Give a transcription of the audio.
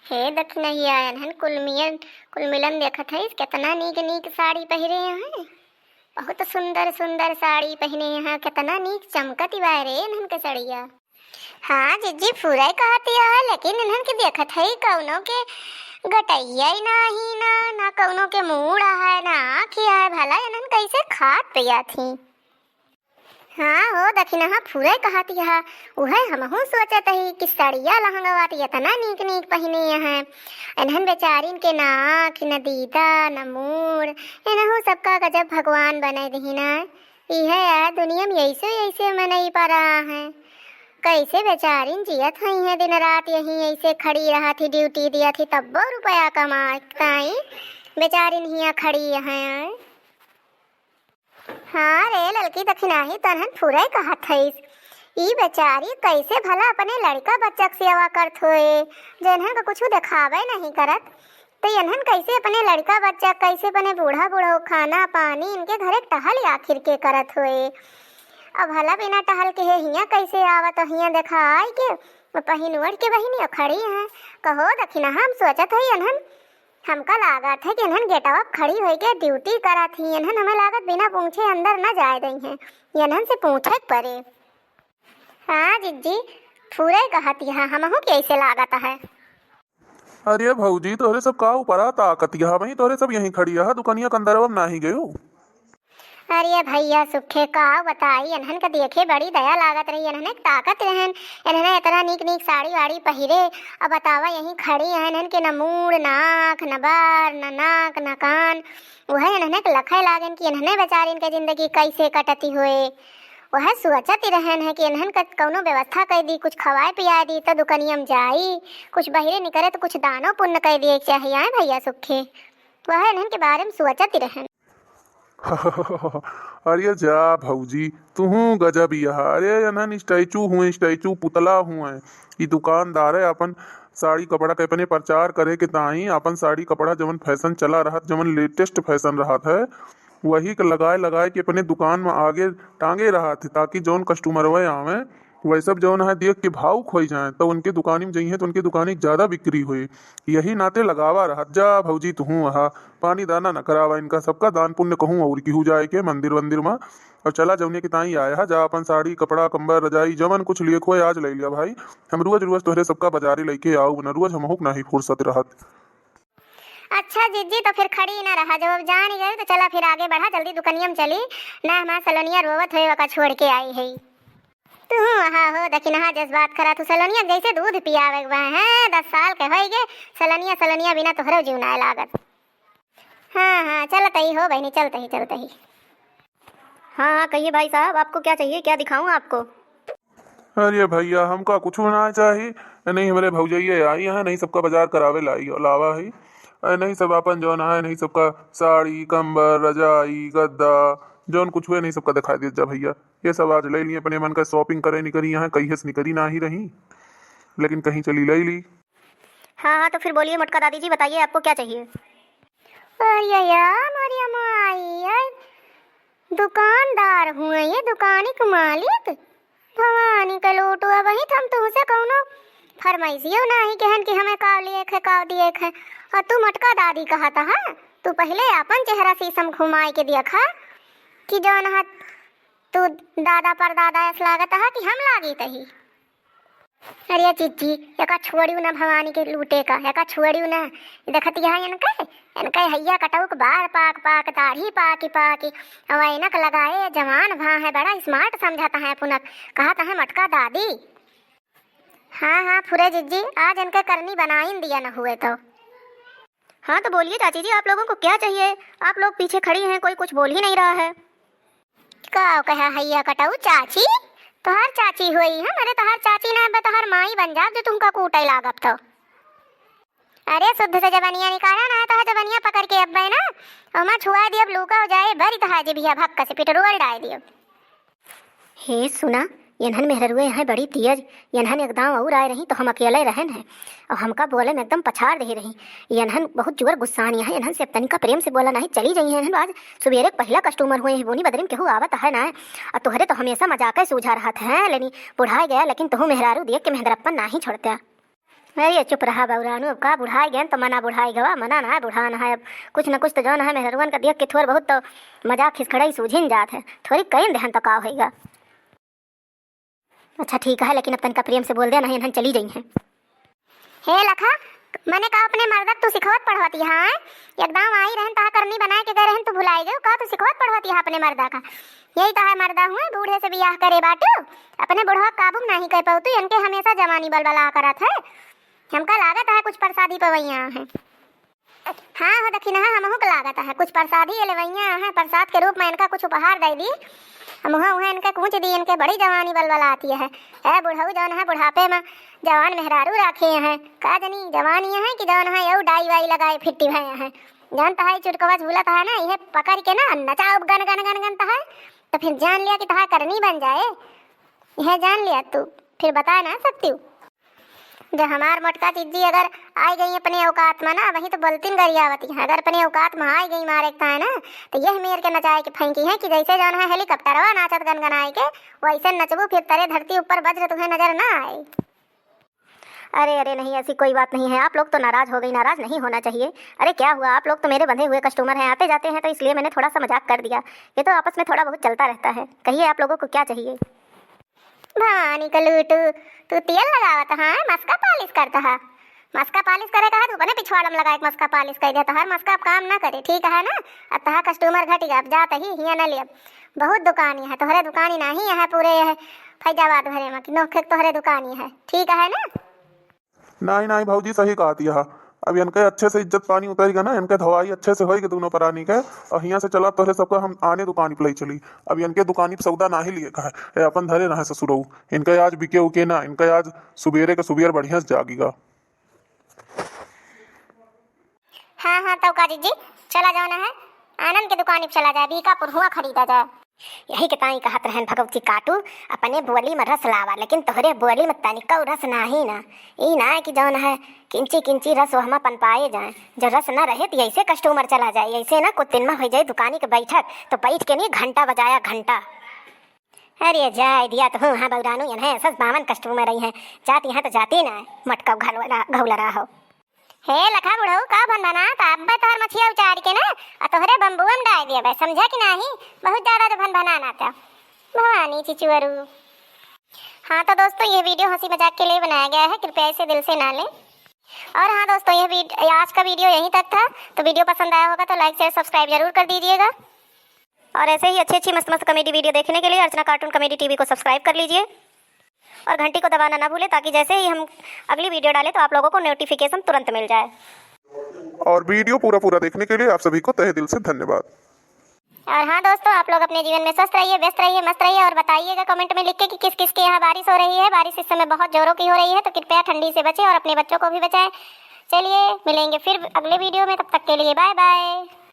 हे दक्षिणहिया एनहन कुल मिलन देखत है कितना नीक नीक साड़ी पहिरे हैं। बहुत सुंदर सुंदर साड़ी पहने हैं, कितना नीक चमकती बारे इन्हन के सड़िया। हाँ जिज्जी पूरा कहती है, लेकिन इन्हन के देखत है कौनो के गटैया नहीं ना कौनो के मूड है ना आँखिया है, भला इन्हन कैसे खात पिया थी। हाँ हो दखिना पूरे कहती है, उहे हमहू सोचत ही कि सड़िया लहंगवाती इतना नीक नीक पहने हैं। इन्हन बेचारीन के ना आँख न दीदा न मूड, इन्हू सबका गजब भगवान बने दही ना। यह है दुनिया में ऐसे मनई पा रहा है, कैसे बेचारीन जियत हुई है दिन रात यहीं ऐसे खड़ी रहा थी, ड्यूटी दिया थी तब रुपया कमाई बेचारीन हिया खड़ी है। हाँ रे लड़की दक्षिणाही तनहन पूरे कहत थईस, ई बेचारी कैसे भला अपने लड़का बच्चा के सेवा करत होए, जिन्हन का कुछ दिखावे नहीं करत, तो इन्हन कैसे अपने लड़का बच्चा कैसे अपने बूढ़ा खाना पानी इनके घरे टहल आखिर के करत होए। अब भला बिना टहल के हिया कैसे आवत हिया देखा आई के पहिन उड़ के बहिनी खड़ी हैं। कहो दक्षिणा हम सोचत है इन्हन हमका लागत है कि इन्हन गेटवा खड़ी होई के ड्यूटी करा थी, इन्हन हमें लागत बिना पूछे अंदर न जाए दई हैं, इन्हन से पूछे परे। हाँ जिज्जी पूरे कहती है, हमहू कैसे लागत है। अरे भौजी तोहरे सब का ऊपर ताकतिया वही तोहरे सब यहीं खड़ी है, दुकानिया के अंदर अब ना ही गयो। अरे भैया सुखे का बताई, इन्हन का देखे बड़ी दया लागत रही, इन्हन ताकत रहन, इन्हन इतना नीक नीक साड़ी वाड़ी पहिरे। अब बतावा यहीं खड़ी है, इन्हन के न मूड न आँख न बार न नाक न कान, वह इन्हन के लखे लागन कि इन्हन बेचारी इनके जिंदगी कैसे कटती हुए। वह सोचत रहन है कि इन्हन का कौनो व्यवस्था कर दी, कुछ खवाए पिया दी तो दुकनियम जाई, कुछ बहिरे निकले तो कुछ दानो पुण्य कर दिए चाहिए भैया सुखे। वह इन्हन के बारे में सोचत रहन। अरे जा भौजी तू गजब यहा, अरे अनहन स्टैचू पुतला हुए ये दुकानदार है अपन साड़ी कपड़ा के अपने प्रचार करे के ताही अपन साड़ी कपड़ा जवन फैशन चला रहा, जवन लेटेस्ट फैशन रहा है वही के लगाए के अपने दुकान में आगे टांगे रहा थे, ताकि जौन कस्टमर वे आवे वही सब जौन है देख के भाव खोई जाए तो उनके दुकानी में जाइए तो उनके दुकानी ज्यादा बिक्री हुई। यही नाते लगावा रहा। जा भौजी तू वहा पानी दाना न करावा, इनका सबका दान पुण्य कहूँ और की हो जाए के मंदिर वंदिर में। और चला जौने की ताई आया है, जा अपन साड़ी कपड़ा कंबर रजाई जवन कुछ लिए खोए आज ले लिया भाई, हम रोज तोहरे सबका बाजारी लेके आओ न, रोज हम नहीं फुर्सत रहत। अच्छा जिज्जी तो फिर खड़ी ना रहा, जब जान ही गई तो चला फिर आगे बढ़ा, जल्दी दुकनियम चली ना, हमारा सलोनिया रोवत हुए वका छोड़ के आई है। तू हाँ हो दक्षिणा जज्बात करा, तू सलोनिया जैसे दूध पियावे है, 10 साल के हो गए सलोनिया बिना तोहरे जीवना लागत। हाँ चलते ही हो बहनी, चलते ही। हाँ कहिए भाई साहब आपको क्या चाहिए, क्या दिखाऊं आपको। अरे भैया हमका कुछ होना चाहिए नहीं, हमारे भौजैया आई है नहीं सबका बाजार करावे लावा है, नहीं सब अपन जौन है नहीं सबका साड़ी कंबर रजाई गद्दा जौन कुछ हुए नहीं सबका दिखाई दे जा भैया। ये सब आज ले लिए, अपने मन का शॉपिंग करे नहीं करी, यहाँ कहीं से निकली ना ही रही, लेकिन कहीं चली ले ली। हाँ तो फिर बोलिए मोटका दादी जी बताइए आपको क्या चाहिए। हमारी अम्मा दुकानदार हुए ये दुकानी के मालिक, भवानी का लोटुआ वही हम तुमसे कौनो फरमाइशियो नहीं कहन कि हमें काव लिए है काव दिए है, और तू मटका दादी कहा था। हाँ तू पहले अपन चेहरा शीशम घुमाए के देखा कि जौन है तू दादा पर दादा ऐसा लागत है कि हम लागी तही। अरे चिज्जी एका छोड़ियो ना भवानी के लूटे का, एका छोड़ियो ना देखती है इनके हैया कटौक बार पाक दाढ़ी पाकी और इनक लगाए जवान भा है, बड़ा स्मार्ट समझाता है पुनक कहता है मटका दादी। हाँ फुरे जिज्जी आज इनके करनी बनाई दिया न हुए तो। हाँ तो बोलिए चाची जी आप लोगों को क्या चाहिए, आप लोग पीछे खड़ी हैं कोई कुछ बोल ही नहीं रहा है। का कहा हैया कटऊ चाची, तोहर चाची हुई है, अरे तोहर चाची ना तोहर माई बन जा जो तुमका कूटे लागत तो। अरे शुद्ध से जबनिया निकाला ना तो जबनिया पकड़ के अब ना और मैं छुआ दिया लूका हो जाए भरी तो हाजी भैया भक्का से पेट्रोल डाल दियो। हे सुना यनहन मेहरुए है बड़ी तेज, यनहन एकदम और आए रही तो हम अकेले रहन है और हमका बोले में एकदम पछाड़ दे रही। यनहन बहुत जोर गुस्सानी है, यनहन से अब तनिका प्रेम से बोला नहीं चली रही है। आज सुबेरे पहला कस्टमर हुए हैं बोनी बदरीम केहू आवत है ना, और तोहरे तो हमेशा मजाक सूझा रहा था लेनी बुढ़ाए गया, लेकिन तुहू मेहरारू देख के मेहदरप्पन ना ही छोड़ता। अरे चुप रहा बउरानू, अब का बुढ़ाई गए तो मना बुढ़ाई गवा, मना ना है बुढ़ाना है। अब कुछ न कुछ तो जौन है मेहरवन का देख के थोड़ बहुत तो मजाक खिसखड़ाई सूझिन जात है, थोड़ी कहीं देहन तो का होएगा। अच्छा ठीक है, लेकिन अब तनका प्रेम से बोल दे, नहीं हम चली जाई हैं। हे लखा, मैंने कहा अपने मर्दक तू सिखवत पढ़वती हाँ, एकदम आई रहन तहा करनी बनाए के गए रहन तू भुलाई गयो का, तू सिखवत पढ़वती है अपने मर्दा का। यही तो है मर्दा हुए बूढ़े से बियाह करे बाटू, अपने बुढ़वा काबू नहीं कर पाऊ तू, इनके हमेशा जवानी बलबला करत है। हमका लागत है कुछ प्रसादी पवैया है। हाँ हो दखी नहा हमहू का लागत है कुछ प्रसादी एलवैया है, प्रसाद के रूप में इनका कुछ उपहार दे दी, हमहू उहे इनके कूच दी, इनके बड़ी जवानी बलबला आती है। बुढ़ऊ जौन है बुढ़ापे में जवान मेहरारू राखे हैं, का जनी जवानी है कि जौन है यू डाई वाई लगाए फिट्टी भय है, जानता है चुटकवा झूलत है ना, यह पकड़ के ना नचाओ गन गन गन गन है, तो फिर जान लिया कि तहा करनी बन जाए, यह जान लिया तू, फिर बता ना सकती हूँ। जब हमार मोटका चीजी अगर आई गई अपने औकात में ना, वही तो बोलतीन गरियावती है, अगर अपने औकात में आई गई मारे है ना, तो यह मेर के नचाए के फेंकी है कि जैसे जौन है हेलीकॉप्टरवा नाचत गनगनाए के वैसे नचबू, फिर तरे धरती ऊपर वज्र तुम्हें नजर ना आए। अरे अरे नहीं, ऐसी कोई बात नहीं है, आप लोग तो नाराज हो गई, नाराज नहीं होना चाहिए। अरे क्या हुआ, आप लोग तो मेरे बंधे हुए कस्टमर हैं, आते जाते हैं, तो इसलिए मैंने थोड़ा सा मजाक कर दिया, ये तो आपस में थोड़ा बहुत चलता रहता है। कहिए आप लोगों को क्या चाहिए। भानी का लूटू, तू तेल लगावत हाँ, मस्का पालिश करता है, मस्का पालिश करे कहा तू बने पिछवाड़ा में लगाए मस्का पालिश कर देता है, मस्का काम ना करे ठीक है ना। अब तहा कस्टमर घटेगा, अब जाता ही हिया न ले, बहुत दुकानी है तोहरे, दुकानी नहीं है पूरे है फैजाबाद भरे में, नोखे तोहरे दुकानी है ठीक है ना। नहीं नहीं भाऊजी सही कहा है, अब इनके अच्छे से इज्जत पानी उतरेगा ना, इनके धवाई अच्छे से होगी दोनों प्राणी के, और यहाँ से चला तोहरे सबका हम आने दुकानी पे चली, अब इनके दुकानी पे सौदा ना ही लिए का है, अपन धरे ना है ससुरऊ, इनके आज बिके उके ना, इनके आज सुबेरे के सुबेर बढ़िया से जागेगा। हाँ हाँ तो का जी चला जाना है, आनंद के दुकानी पे चला जाए, बीकापुर हुआ खरीदा जाए। यही के ताई कहत रहन भगवती काटू अपने बुअली में रस लावा, लेकिन तोहरे बुअली में तनिका रस नाही ना, ई ना कि जौन है किंची किंची रस वहमा पन पाए जाए, जो रस ना रहे तो ऐसे कस्टमर चला जाए, ऐसे ना कुछ दिन में हो जाए दुकानी के बैठक, तो बैठ के नहीं घंटा बजाया घंटा। अरे जाए दिया तो हूँ हाँ बउरानू, यहाँ सस 52 कस्टमर रही हैं, जाती हैं तो जाती ना मटका घौलरा हो। हे लखा बुढ़ऊ का भन बना अब्बा तोहर मछिया उचार के ना तोहरे बम्बुआ में डाल दिया बे, समझा कि नहीं, बहुत ज्यादा तो भन बनाना था भवानी चिचुअरू। हाँ तो दोस्तों ये वीडियो हंसी मजाक के लिए बनाया गया है, कृपया इसे दिल से ना लें। और हाँ दोस्तों ये आज का वीडियो यहीं तक था, तो वीडियो पसंद आया होगा तो लाइक शेयर सब्सक्राइब जरूर कर दीजिएगा, और ऐसे ही अच्छी अच्छी मस्त मस्त कॉमेडी वीडियो देखने के लिए अर्चना कार्टून कॉमेडी टीवी को सब्सक्राइब कर लीजिए, और घंटी को दबाना ना भूले, ताकि जैसे ही हम अगली वीडियो डालें तो आप लोगों को नोटिफिकेशन तुरंत मिल जाए। और वीडियो पूरा देखने के लिए आप सभी को तहे दिल से धन्यवाद। और हाँ दोस्तों, आप लोग अपने जीवन में स्वस्थ रहिए, व्यस्त रहिए, मस्त रहिए, और बताइएगा कमेंट में लिख के कि किस किस के यहाँ बारिश हो रही है। बारिश इस समय बहुत जोरों की हो रही है, तो कृपया ठंडी से बचें और अपने बच्चों को भी बचाएं। चलिए मिलेंगे फिर अगले वीडियो में, तब तक के लिए बाय बाय।